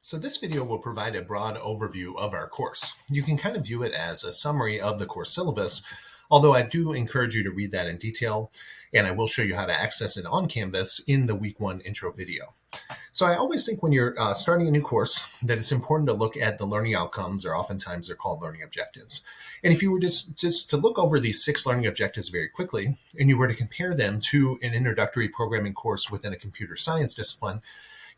So this video will provide a broad overview of our course. You can kind of view it as a summary of the course syllabus, although I do encourage you to read that in detail, and I will show you how to access it on Canvas in the week 1 intro video. So I always think when you're starting a new course that it's important to look at the learning outcomes, or oftentimes they're called learning objectives. And if you were just to look over these 6 learning objectives very quickly, and you were to compare them to an introductory programming course within a computer science discipline,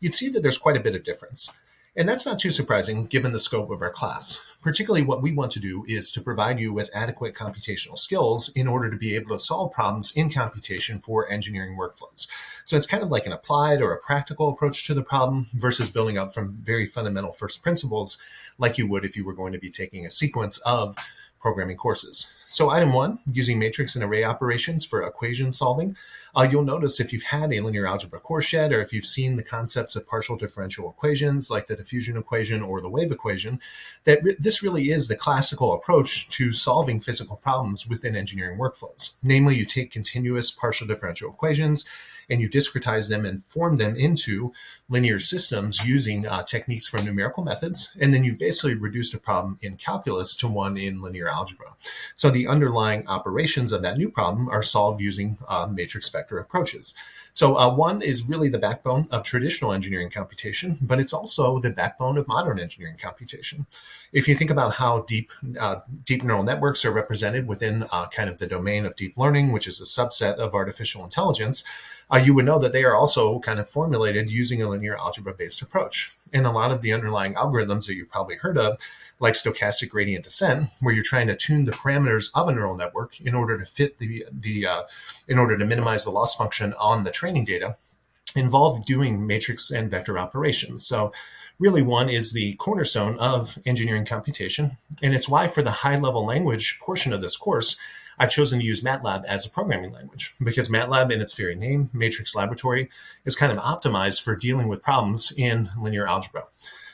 you'd see that there's quite a bit of difference. And that's not too surprising given the scope of our class. Particularly what we want to do is to provide you with adequate computational skills in order to be able to solve problems in computation for engineering workflows. So it's kind of like an applied or a practical approach to the problem versus building up from very fundamental first principles like you would if you were going to be taking a sequence of programming courses. So item 1, using matrix and array operations for equation solving. You'll notice if you've had a linear algebra course yet, or if you've seen the concepts of partial differential equations like the diffusion equation or the wave equation, that this really is the classical approach to solving physical problems within engineering workflows. Namely, you take continuous partial differential equations and you discretize them and form them into linear systems using techniques from numerical methods. And then you basically reduced a problem in calculus to one in linear algebra. So the underlying operations of that new problem are solved using matrix vector approaches. So 1 is really the backbone of traditional engineering computation, but it's also the backbone of modern engineering computation. If you think about how deep neural networks are represented within kind of the domain of deep learning, which is a subset of artificial intelligence, you would know that they are also kind of formulated using a linear algebra-based approach. And a lot of the underlying algorithms that you've probably heard of, like stochastic gradient descent, where you're trying to tune the parameters of a neural network in order to fit in order to minimize the loss function on the training data, involve doing matrix and vector operations. So really 1 is the cornerstone of engineering computation. And it's why for the high-level language portion of this course, I've chosen to use MATLAB as a programming language, because MATLAB, in its very name, Matrix Laboratory, is kind of optimized for dealing with problems in linear algebra.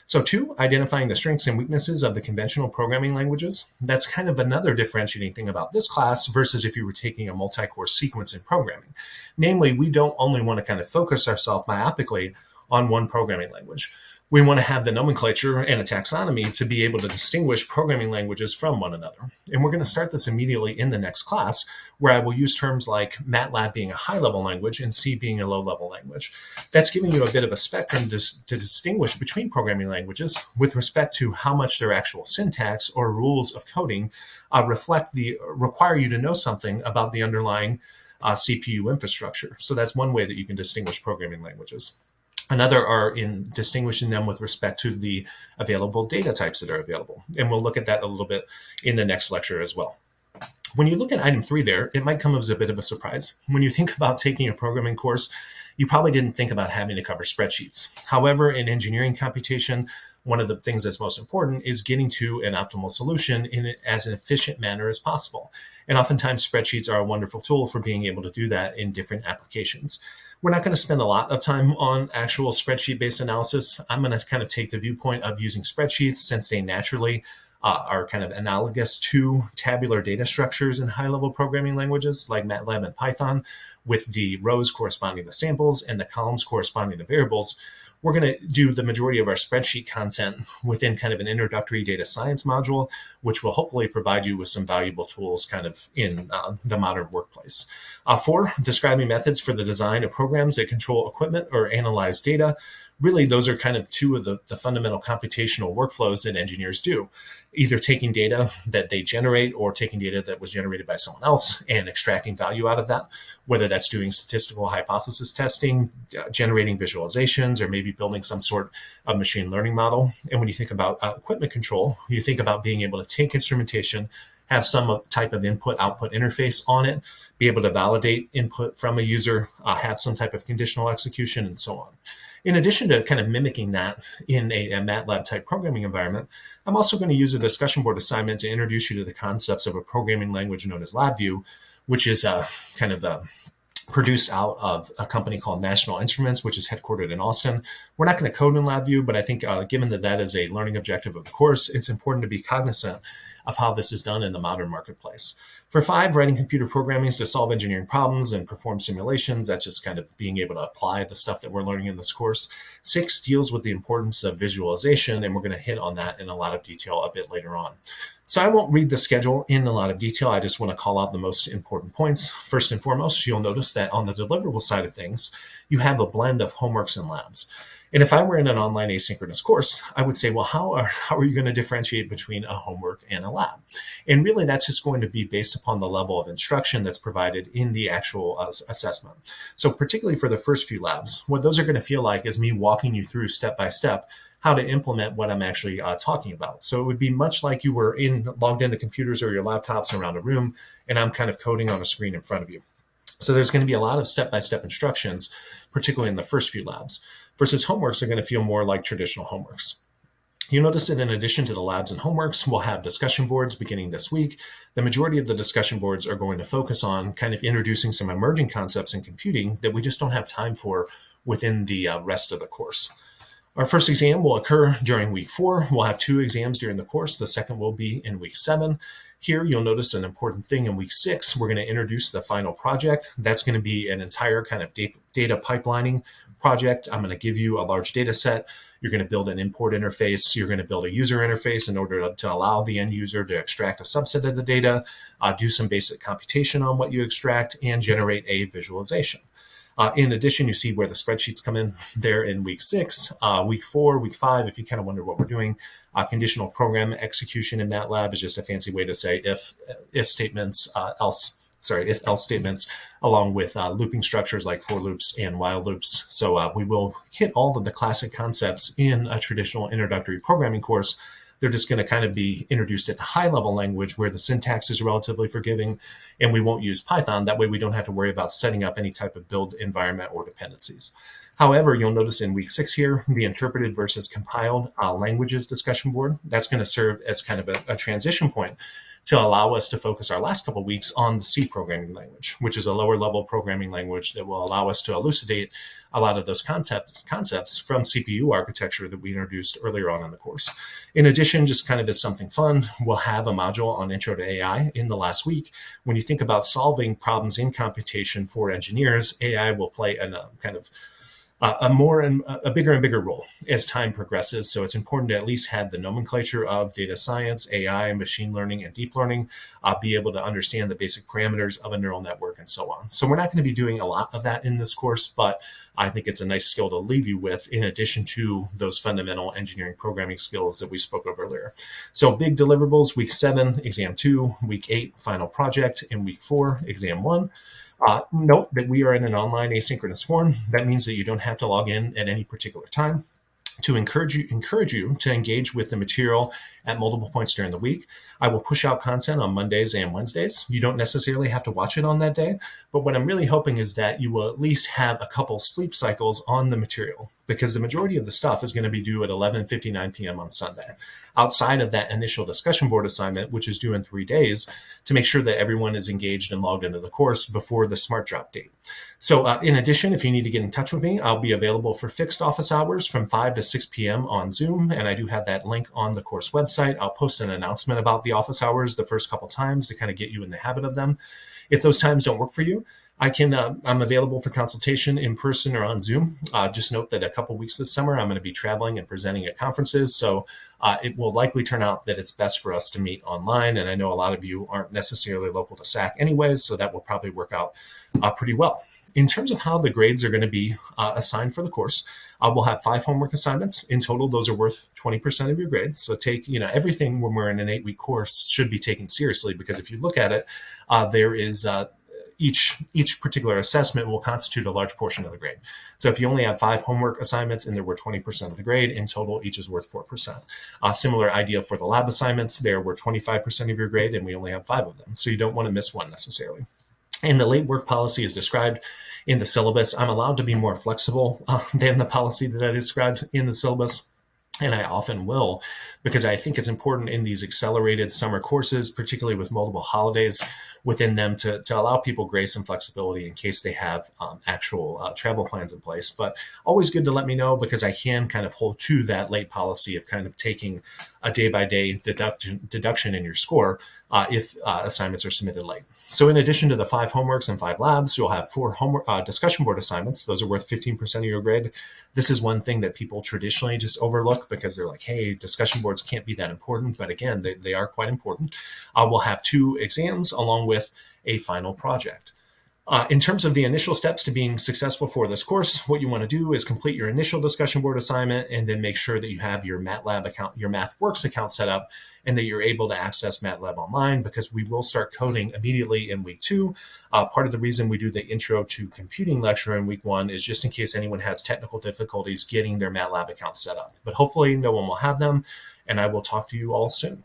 So 2, identifying the strengths and weaknesses of the conventional programming languages. That's kind of another differentiating thing about this class versus if you were taking a multi-course sequence in programming. Namely, we don't only want to kind of focus ourselves myopically on one programming language. We want to have the nomenclature and a taxonomy to be able to distinguish programming languages from one another. And we're going to start this immediately in the next class, where I will use terms like MATLAB being a high-level language and C being a low-level language. That's giving you a bit of a spectrum to distinguish between programming languages with respect to how much their actual syntax or rules of coding require you to know something about the underlying CPU infrastructure. So that's one way that you can distinguish programming languages. Another are in distinguishing them with respect to the available data types that are available. And we'll look at that a little bit in the next lecture as well. When you look at item 3 there, it might come as a bit of a surprise. When you think about taking a programming course, you probably didn't think about having to cover spreadsheets. However, in engineering computation, one of the things that's most important is getting to an optimal solution in as an efficient manner as possible. And oftentimes spreadsheets are a wonderful tool for being able to do that in different applications. We're not going to spend a lot of time on actual spreadsheet-based analysis. I'm going to kind of take the viewpoint of using spreadsheets since they naturally are kind of analogous to tabular data structures in high-level programming languages like MATLAB and Python, with the rows corresponding to samples and the columns corresponding to variables. We're going to do the majority of our spreadsheet content within kind of an introductory data science module, which will hopefully provide you with some valuable tools kind of in the modern workplace. 4, describing methods for the design of programs that control equipment or analyze data. Really, those are kind of 2 of the fundamental computational workflows that engineers do, either taking data that they generate or taking data that was generated by someone else and extracting value out of that, whether that's doing statistical hypothesis testing, generating visualizations, or maybe building some sort of machine learning model. And when you think about equipment control, you think about being able to take instrumentation, have some type of input-output interface on it, be able to validate input from a user, have some type of conditional execution, and so on. In addition to kind of mimicking that in a MATLAB type programming environment, I'm also going to use a discussion board assignment to introduce you to the concepts of a programming language known as LabVIEW, which is kind of produced out of a company called National Instruments, which is headquartered in Austin. We're not going to code in LabVIEW, but I think given that that is a learning objective of the course, it's important to be cognizant of how this is done in the modern marketplace. For 5, writing computer programming is to solve engineering problems and perform simulations. That's just kind of being able to apply the stuff that we're learning in this course. 6 deals with the importance of visualization, and we're going to hit on that in a lot of detail a bit later on. So I won't read the schedule in a lot of detail. I just want to call out the most important points. First and foremost, you'll notice that on the deliverable side of things, you have a blend of homeworks and labs. And if I were in an online asynchronous course, I would say, well, how are you going to differentiate between a homework and a lab? And really, that's just going to be based upon the level of instruction that's provided in the actual assessment. So particularly for the first few labs, what those are going to feel like is me walking you through step by step how to implement what I'm actually talking about. So it would be much like you were logged into computers or your laptops around a room, and I'm kind of coding on a screen in front of you. So there's going to be a lot of step-by-step instructions, particularly in the first few labs, versus homeworks are going to feel more like traditional homeworks. You notice that in addition to the labs and homeworks, we'll have discussion boards beginning this week. The majority of the discussion boards are going to focus on kind of introducing some emerging concepts in computing that we just don't have time for within the rest of the course. Our first exam will occur during week 4. We'll have 2 exams during the course. The second will be in week 7. Here, you'll notice an important thing in week 6. We're going to introduce the final project. That's going to be an entire kind of data pipelining project. I'm going to give you a large data set. You're going to build an import interface. You're going to build a user interface in order to allow the end user to extract a subset of the data, do some basic computation on what you extract, and generate a visualization. In addition, you see where the spreadsheets come in there in week 6, week 4, week 5. If you kind of wonder what we're doing, conditional program execution in MATLAB is just a fancy way to say if statements, if else statements, along with looping structures like for loops and while loops. So we will hit all of the classic concepts in a traditional introductory programming course. They're just going to kind of be introduced at the high level language where the syntax is relatively forgiving, and we won't use Python. That way we don't have to worry about setting up any type of build environment or dependencies. However, you'll notice in week 6 here, the interpreted versus compiled languages discussion board. That's going to serve as kind of a transition point to allow us to focus our last couple of weeks on the C programming language, which is a lower level programming language that will allow us to elucidate a lot of those concepts from CPU architecture that we introduced earlier on in the course. In addition, just kind of as something fun, we'll have a module on Intro to AI in the last week. When you think about solving problems in computation for engineers, AI will play a kind of a bigger and bigger role as time progresses. So it's important to at least have the nomenclature of data science, AI, machine learning, and deep learning, be able to understand the basic parameters of a neural network and so on. So we're not going to be doing a lot of that in this course, but I think it's a nice skill to leave you with in addition to those fundamental engineering programming skills that we spoke of earlier. So big deliverables, week 7, exam 2, week 8, final project, and week 4, exam 1. Note that we are in an online asynchronous form. That means that you don't have to log in at any particular time. To encourage you to engage with the material at multiple points during the week. I will push out content on Mondays and Wednesdays. You don't necessarily have to watch it on that day, but what I'm really hoping is that you will at least have a couple sleep cycles on the material, because the majority of the stuff is going to be due at 11:59 p.m. on Sunday. Outside of that initial discussion board assignment, which is due in 3 days, to make sure that everyone is engaged and logged into the course before the smart drop date. So in addition, if you need to get in touch with me, I'll be available for fixed office hours from 5 to 6 p.m. on Zoom, and I do have that link on the course website. I'll post an announcement about the office hours the first couple times to kind of get you in the habit of them. If those times don't work for you, I'm available for consultation in person or on Zoom. Just note that a couple weeks this summer, I'm going to be traveling and presenting at conferences. So it will likely turn out that it's best for us to meet online. And I know a lot of you aren't necessarily local to SAC anyways, so that will probably work out pretty well. In terms of how the grades are going to be assigned for the course, we'll have 5 homework assignments. In total, those are worth 20% of your grade. So take, everything when we're in an 8-week course should be taken seriously, because if you look at it, there is each particular assessment will constitute a large portion of the grade. So if you only have 5 homework assignments and there were 20% of the grade, in total, each is worth 4%. Similar idea for the lab assignments. There were 25% of your grade and we only have 5 of them. So you don't want to miss one necessarily. And the late work policy is described in the syllabus. I'm allowed to be more flexible than the policy that I described in the syllabus. And I often will, because I think it's important in these accelerated summer courses, particularly with multiple holidays, within them to allow people grace and flexibility in case they have actual travel plans in place. But always good to let me know, because I can kind of hold to that late policy of kind of taking a day-by-day deduction in your score if assignments are submitted late. So in addition to the 5 homeworks and 5 labs, you'll have 4 homework discussion board assignments. Those are worth 15% of your grade. This is one thing that people traditionally just overlook because they're like, hey, discussion boards can't be that important. But again, they are quite important. We'll have 2 exams along with a final project. In terms of the initial steps to being successful for this course, what you want to do is complete your initial discussion board assignment and then make sure that you have your MATLAB account, your MathWorks account set up, and that you're able to access MATLAB online, because we will start coding immediately in week 2. Part of the reason we do the intro to computing lecture in week 1 is just in case anyone has technical difficulties getting their MATLAB account set up. But hopefully no one will have them, and I will talk to you all soon.